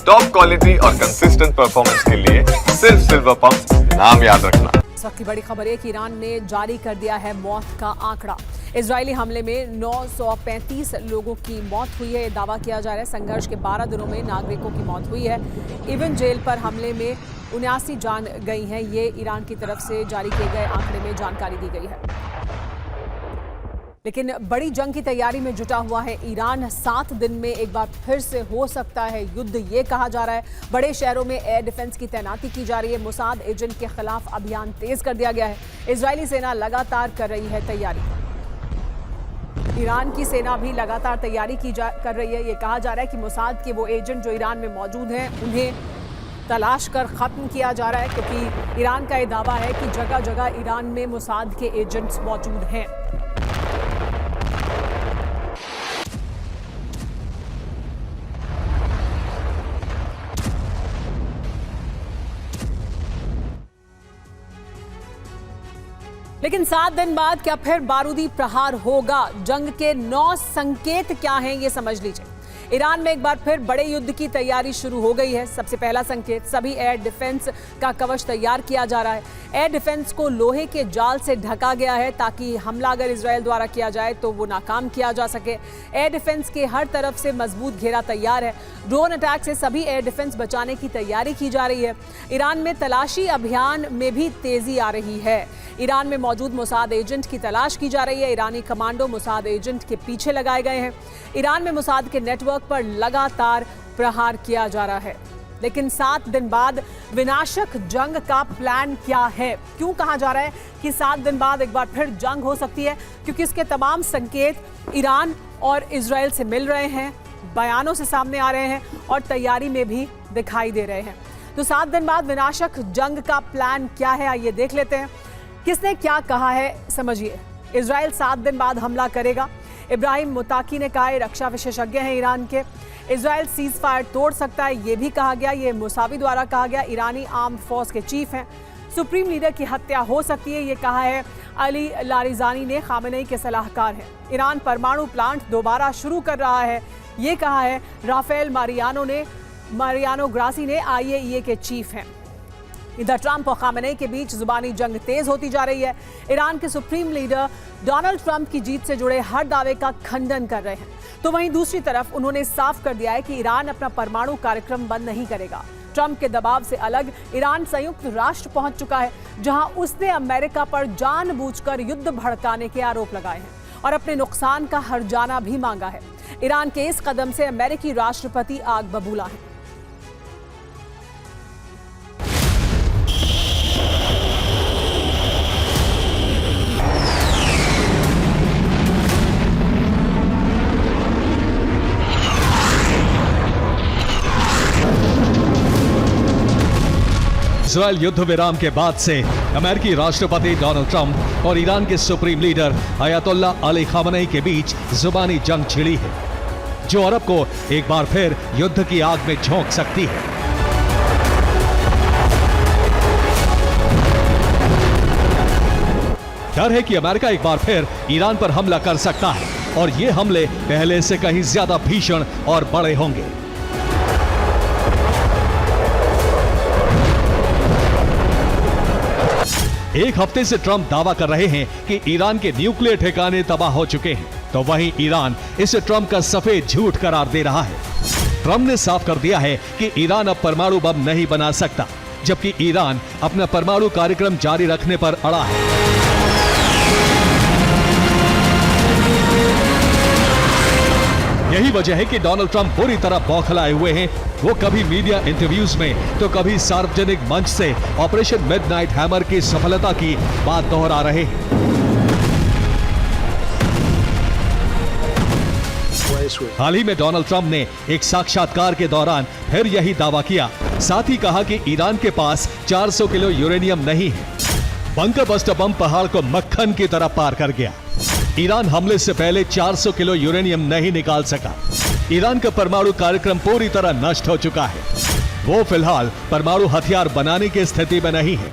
Top quality और consistent performance के लिए सिर्फ सिल्वर पंप नाम याद रखना। इस वक्त की बड़ी खबर है कि ईरान ने जारी कर दिया है मौत का आंकड़ा। इजरायली हमले में 935 लोगों की मौत हुई है। ये दावा किया जा रहा है संघर्ष के 12 दिनों में नागरिकों की मौत हुई है। इवन जेल पर हमले में 79 जान गई हैं। ये ईरान की तरफ से जारी किए गए आंकड़े में जानकारी दी गई है। लेकिन बड़ी जंग की तैयारी में जुटा हुआ है ईरान। 7 दिन में एक बार फिर से हो सकता है युद्ध, ये कहा जा रहा है। बड़े शहरों में एयर डिफेंस की तैनाती की जा रही है। मोसाद एजेंट के खिलाफ अभियान तेज कर दिया गया है। इजरायली सेना लगातार कर रही है तैयारी। ईरान की सेना भी लगातार तैयारी कर रही है। ये कहा जा रहा है कि मोसाद के वो एजेंट जो ईरान में मौजूद हैं उन्हें तलाश कर खत्म किया जा रहा है, क्योंकि ईरान का ये दावा है कि जगह जगह ईरान में मोसाद के एजेंट्स मौजूद हैं। लेकिन 7 दिन बाद क्या फिर बारूदी प्रहार होगा? जंग के 9 संकेत क्या हैं, ये समझ लीजिए। ईरान में एक बार फिर बड़े युद्ध की तैयारी शुरू हो गई है। सबसे पहला संकेत, सभी एयर डिफेंस का कवच तैयार किया जा रहा है। एयर डिफेंस को लोहे के जाल से ढका गया है ताकि हमला अगर इजरायल द्वारा किया जाए तो वो नाकाम किया जा सके। एयर डिफेंस के हर तरफ से मजबूत घेरा तैयार है। ड्रोन अटैक से सभी एयर डिफेंस बचाने की तैयारी की जा रही है। ईरान में तलाशी अभियान में भी तेजी आ रही है। ईरान में मौजूद मोसाद एजेंट की तलाश की जा रही है। ईरानी कमांडो मोसाद एजेंट के पीछे लगाए गए हैं। ईरान में मोसाद के नेटवर्क पर लगातार प्रहार किया जा रहा है। लेकिन 7 दिन बाद विनाशक जंग का प्लान क्या है? क्यों कहा जा रहा है कि 7 दिन बाद एक बार फिर जंग हो सकती है? क्योंकि इसके तमाम संकेत ईरान और इजरायल से मिल रहे हैं, बयानों से सामने आ रहे हैं और तैयारी में भी दिखाई दे रहे हैं। तो 7 दिन बाद विनाशक जंग का प्लान क्या है, आइए देख लेते हैं। किसने क्या कहा है, समझिए। इजरायल 7 दिन बाद हमला करेगा। इब्राहिम मुताकी ने कहा, रक्षा विशेषज्ञ हैं ईरान के। इजरायल सीज फायर तोड़ सकता है, ये भी कहा गया। ये मुसावी द्वारा कहा गया। ईरानी आर्म्ड फोर्स के चीफ हैं। सुप्रीम लीडर की हत्या हो सकती है, ये कहा है अली लारिजानी ने, खामेनेई के सलाहकार हैं। ईरान परमाणु प्लांट दोबारा शुरू कर रहा है, ये कहा है राफेल मारियानो ग्रासी ने, IAEA के चीफ हैं। इधर ट्रंप और खामेनेई के बीच जुबानी जंग तेज होती जा रही है। ईरान के सुप्रीम लीडर डोनाल्ड ट्रंप की जीत से जुड़े हर दावे का खंडन कर रहे हैं, तो वहीं दूसरी तरफ उन्होंने साफ कर दिया है कि ईरान अपना परमाणु कार्यक्रम बंद नहीं करेगा। ट्रंप के दबाव से अलग ईरान संयुक्त राष्ट्र पहुंच चुका है, जहां उसने अमेरिका पर जानबूझकर युद्ध भड़काने के आरोप लगाए हैं और अपने नुकसान का हर्जाना भी मांगा है। ईरान के इस कदम से अमेरिकी राष्ट्रपति आग बबूला है। इजरायल युद्ध विराम के बाद से अमेरिकी राष्ट्रपति डोनाल्ड ट्रंप और ईरान के supreme leader Ayatollah Ali Khamenei के बीच जुबानी जंग छिड़ी है, जो अरब को एक बार फिर युद्ध की आग में झोंक सकती है। डर है कि अमेरिका एक बार फिर ईरान पर हमला कर सकता है और ये हमले पहले से कहीं ज्यादा भीषण और बड़े होंगे। एक हफ्ते से ट्रंप दावा कर रहे हैं कि ईरान के न्यूक्लियर ठिकाने तबाह हो चुके हैं, तो वहीं ईरान इसे ट्रंप का सफेद झूठ करार दे रहा है। ट्रंप ने साफ कर दिया है कि ईरान अब परमाणु बम नहीं बना सकता, जबकि ईरान अपना परमाणु कार्यक्रम जारी रखने पर अड़ा है। यही वजह है कि डोनाल्ड ट्रंप पूरी तरह बौखलाए हुए हैं। वो कभी मीडिया इंटरव्यूज में तो कभी सार्वजनिक मंच से ऑपरेशन मिडनाइट हैमर की सफलता की बात दोहरा रहे हैं। हाल ही में डोनाल्ड ट्रंप ने एक साक्षात्कार के दौरान फिर यही दावा किया। साथ ही कहा कि ईरान के पास 400 किलो यूरेनियम नहीं है। बंकर बस्टर बम पहाड़ को मक्खन की तरह पार कर गया। ईरान हमले से पहले 400 किलो यूरेनियम नहीं निकाल सका। ईरान का परमाणु कार्यक्रम पूरी तरह नष्ट हो चुका है। वो फिलहाल परमाणु हथियार बनाने की स्थिति में नहीं है।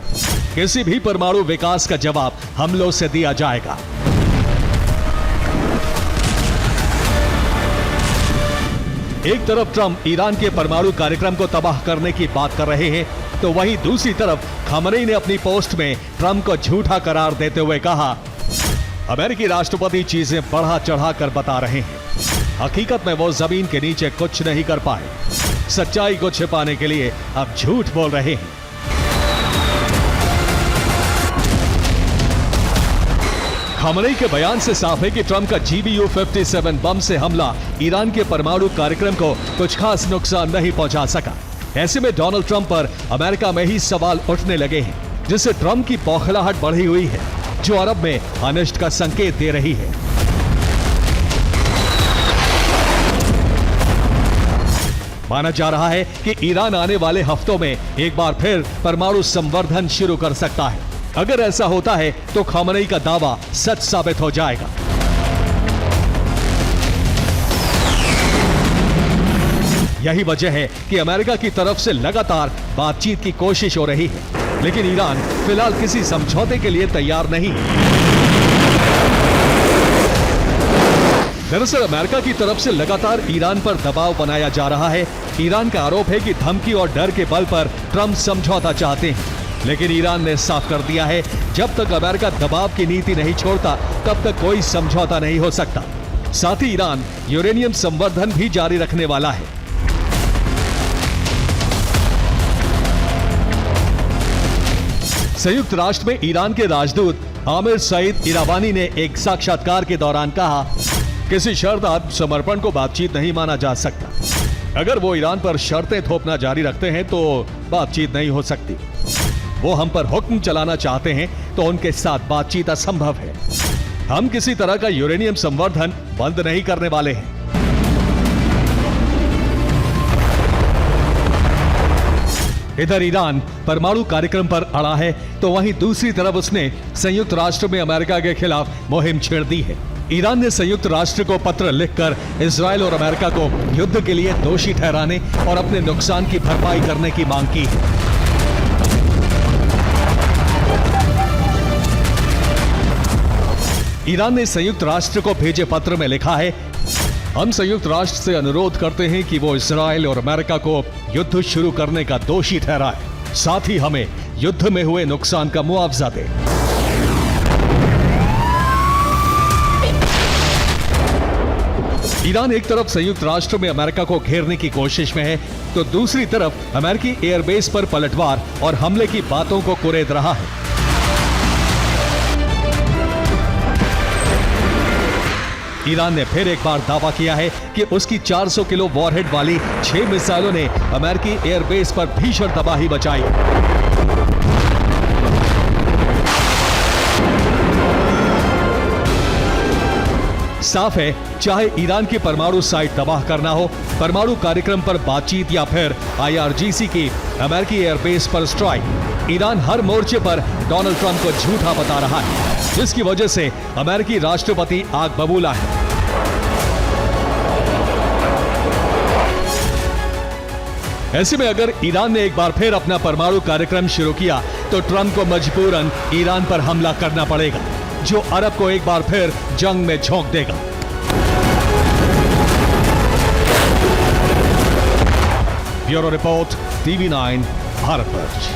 किसी भी परमाणु विकास का जवाब हमलों से दिया जाएगा। एक तरफ ट्रंप ईरान के परमाणु कार्यक्रम को तबाह करने की बात कर रहे हैं, तो वहीं दूसरी तरफ खामनेई ने अपनी पोस्ट में ट्रंप को झूठा करार देते हुए कहा, अमेरिकी राष्ट्रपति चीजें बढ़ा चढ़ा कर बता रहे हैं, हकीकत में वो जमीन के नीचे कुछ नहीं कर पाए, सच्चाई को छिपाने के लिए अब झूठ बोल रहे हैं। खामनेई के बयान से साफ है कि ट्रंप का GBU-57 बम से हमला ईरान के परमाणु कार्यक्रम को कुछ खास नुकसान नहीं पहुंचा सका। ऐसे में डोनाल्ड ट्रंप पर अमेरिका में ही सवाल उठने लगे हैं, जिससे ट्रंप की बौखलाहट बढ़ी हुई है, जो अरब में अनिष्ट का संकेत दे रही है। माना जा रहा है कि ईरान आने वाले हफ्तों में एक बार फिर परमाणु संवर्धन शुरू कर सकता है। अगर ऐसा होता है तो खामनेई का दावा सच साबित हो जाएगा। यही वजह है कि अमेरिका की तरफ से लगातार बातचीत की कोशिश हो रही है, लेकिन ईरान फिलहाल किसी समझौते के लिए तैयार नहीं है। दरअसल अमेरिका की तरफ से लगातार ईरान पर दबाव बनाया जा रहा है। ईरान का आरोप है कि धमकी और डर के बल पर ट्रंप समझौता चाहते हैं, लेकिन ईरान ने साफ कर दिया है, जब तक अमेरिका दबाव की नीति नहीं छोड़ता तब तक कोई समझौता नहीं हो सकता। साथ ही ईरान यूरेनियम संवर्धन भी जारी रखने वाला है। संयुक्त राष्ट्र में ईरान के राजदूत आमिर सईद इरावानी ने एक साक्षात्कार के दौरान कहा, किसी शर्त आत्मसमर्पण को बातचीत नहीं माना जा सकता। अगर वो ईरान पर शर्तें थोपना जारी रखते हैं तो बातचीत नहीं हो सकती। वो हम पर हुक्म चलाना चाहते हैं तो उनके साथ बातचीत असंभव है। हम किसी तरह का यूरेनियम संवर्धन बंद नहीं करने वाले हैं। इधर ईरान परमाणु कार्यक्रम पर अड़ा है, तो वहीं दूसरी तरफ उसने संयुक्त राष्ट्र में अमेरिका के खिलाफ मुहिम छेड़ दी है। ईरान ने संयुक्त राष्ट्र को पत्र लिखकर इजरायल और अमेरिका को युद्ध के लिए दोषी ठहराने और अपने नुकसान की भरपाई करने की मांग की है। ईरान ने संयुक्त राष्ट्र को भेजे पत्र में लिखा है, हम संयुक्त राष्ट्र से अनुरोध करते हैं कि वो इजरायल और अमेरिका को युद्ध शुरू करने का दोषी ठहराए, साथ ही हमें युद्ध में हुए नुकसान का मुआवजा दे। ईरान एक तरफ संयुक्त राष्ट्र में अमेरिका को घेरने की कोशिश में है, तो दूसरी तरफ अमेरिकी एयरबेस पर पलटवार और हमले की बातों को कुरेद रहा है। ईरान ने फिर एक बार दावा किया है कि उसकी 400 किलो वॉरहेड वाली 6 मिसाइलों ने अमेरिकी एयरबेस पर भीषण तबाही मचाई। साफ है, चाहे ईरान की परमाणु साइट तबाह करना हो, परमाणु कार्यक्रम पर बातचीत या फिर IRGC की अमेरिकी एयरबेस पर स्ट्राइक, ईरान हर मोर्चे पर डोनाल्ड ट्रंप को झूठा बता रहा है, जिसकी वजह से अमेरिकी राष्ट्रपति आग बबूला है। ऐसे में अगर ईरान ने एक बार फिर अपना परमाणु कार्यक्रम शुरू किया तो ट्रंप को मजबूरन ईरान पर हमला करना पड़ेगा, जो अरब को एक बार फिर जंग में झोंक देगा। Bureau report, TV9 Bharatvarsh.